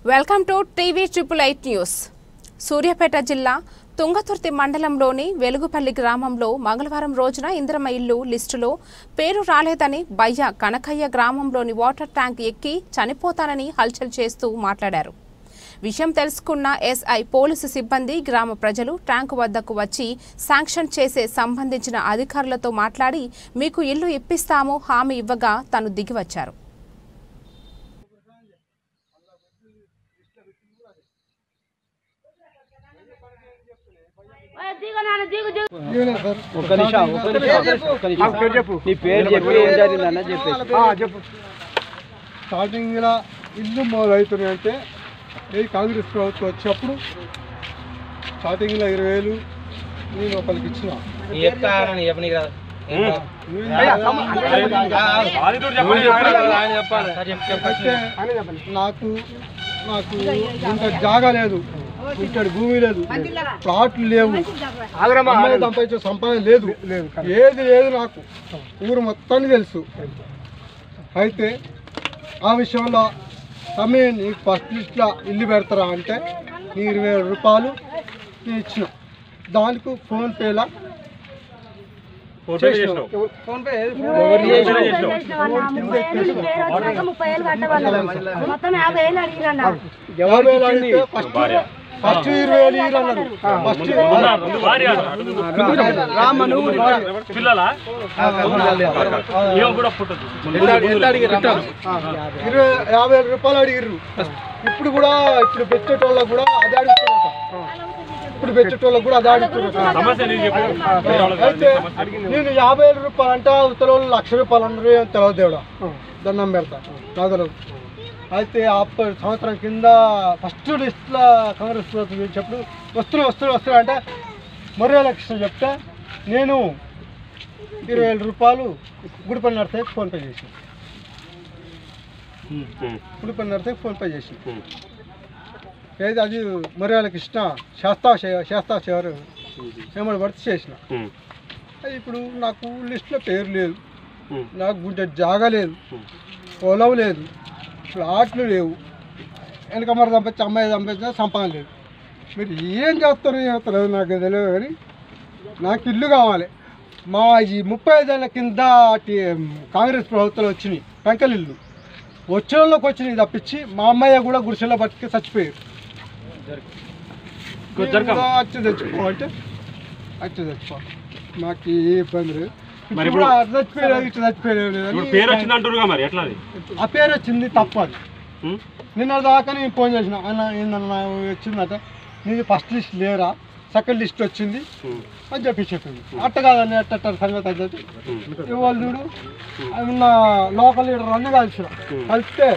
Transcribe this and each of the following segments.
Welcome to TV 888 news. Suryapet జిల్లా తుంగతుర్తి మండలంలోని వెలుగుపల్లి గ్రామంలో మంగళవారం రోజున ఇందిరమ్మ ఇల్లు లిస్టులో పేరు రాలేదని బయ్య కనకయ్య గ్రామంలోని వాటర్ ట్యాంక్ ఎక్కి చనిపోతానని హల్చల్ చేస్తూ మాట్లాడారు. విషయం తెలుసుకున్న ఎస్ఐ పోలీసు సిబ్బంది గ్రామ ప్రజలు ట్యాంకు వద్దకు వచ్చి శాంక్షన్ చేసే సంబంధించిన అధికారులతో మాట్లాడి మీకు ఇల్లు ఇప్పిస్తాము హామీ ఇవ్వగా తను దిగివచ్చారు. స్టార్టింగ్ ఇల్లు మొదలవుతున్నాయి అంటే కాంగ్రెస్ ప్రభుత్వం వచ్చినప్పుడు స్టార్టింగ్లో 20,000 నేను ఒకరికి ఇచ్చిన నాకు ఇంత జాగా లేదు, ఇంత భూమి లేదు, ప్లాట్లు లేవు, సంపాదించే సంపాదన లేదు, ఏది లేదు. నాకు ఊరు మొత్తాన్ని తెలుసు. అయితే ఆ విషయంలో తమ్మి నీకు ఫస్ట్ లిస్ట్లో ఇల్లు పెడతారా అంటే నీ 20,000 రూపాయలు నేను ఇచ్చిన. దానికి ఫోన్పేలా ఫస్ట్ 20,000 అన్నారు. ఫస్ట్ 50,000 రూపాయలు అడిగిర్రు. ఇప్పుడు కూడా ఇప్పుడు పెట్టేటోళ్ళకు కూడా అదే అడుగుతున్నారు. ఇప్పుడు పెట్టేటోళ్ళకు కూడా అదే అడుగుతున్నారు. అయితే నేను 50,000 రూపాయలు అంటే అవతల వాళ్ళు 1,00,000 రూపాయలు అన్నారు. ఏం తెలియదు దేవుడా, దండం పెడతా నాదలు. అయితే అప్పుడు సంవత్సరం కింద ఫస్ట్ లిస్ట్లో కాంగ్రెస్ ప్రభుత్వం చెప్పినప్పుడు వస్తున్నా అంటే మరో లక్ష చెప్తే నేను 20,000 రూపాయలు గుడిపల్లి నడితే ఫోన్పే చేసి ఏది అది మర్యాదకి ఇష్టం చేస్తా చివరు ఏమని పడితే చేసిన. అది ఇప్పుడు నాకు లిస్టులో పేరు లేదు, నాకు గుంట జాగా లేదు, పొలం లేదు, ప్లాట్లు లేవు, వెనక మరి సంపాదించి అమ్మాయి సంపాదించిన సంపాదన లేదు. మీరు ఏం చేస్తారు నాకు తెలియదు. కానీ నాకు ఇల్లు కావాలి. మా ఈ 35 ఏళ్ళ కింద కాంగ్రెస్ ప్రభుత్వాలు వచ్చినాయి పెంకల ఇల్లు వచ్చేళ్ళకి వచ్చినాయి తప్పించి మా అమ్మాయి కూడా గుడిసెల్లో బతికి చచ్చిపోయారు. వచ్చి తెచ్చుకోవాలంటే వచ్చి తెచ్చుకోవాలి. మాకు ఏ ఇబ్బంది లేదు. ఆ పేరు వచ్చింది తప్పదు. నిన్న దాకా నేను ఫోన్ చేసిన, అన్న ఏందన్నా వచ్చిందట, నీది ఫస్ట్ లిస్ట్ లేరా, సెకండ్ లిస్ట్ వచ్చింది అని చెప్పింది. అట్ట కాదని అట్ట సంగతి అది ఇవాళ చూడు ఉన్న లోకల్ లీడర్ అన్నీ కలిస్తే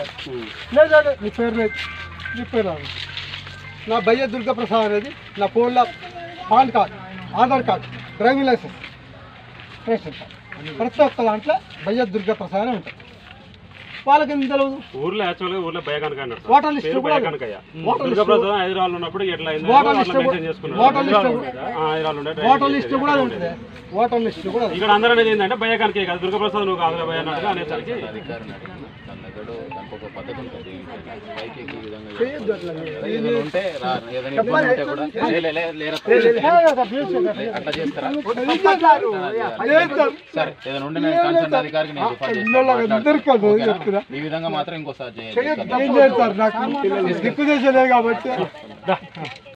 లేదండి నీ పేరు లేదు, నీ పేరు రాదు. నా బయ్య దుర్గాప్రసాద్ అనేది నా ఫోన్లో PAN card, Aadhaar card, driving licence, ration card, ప్రతి ఒక్క దాంట్లో బయ్య దుర్గాప్రసాద్ అని ఉంటుంది. వాళ్ళకి ఎందుకు తెలియదు? ఓటర్ లిస్ట్ కూడా ఉంటుంది. ఓటర్ లిస్ట్ కూడా ఇక్కడ అందరూ అనేది ఏంటంటే భయకానికే కాదు, దుర్గాప్రసాద్ నువ్వు కాదు భయ అన్నట్టుగా అనేసరికి ఈ విధంగా మాత్రం ఇంకోసారి దిక్కు చేసేదే కాబట్టి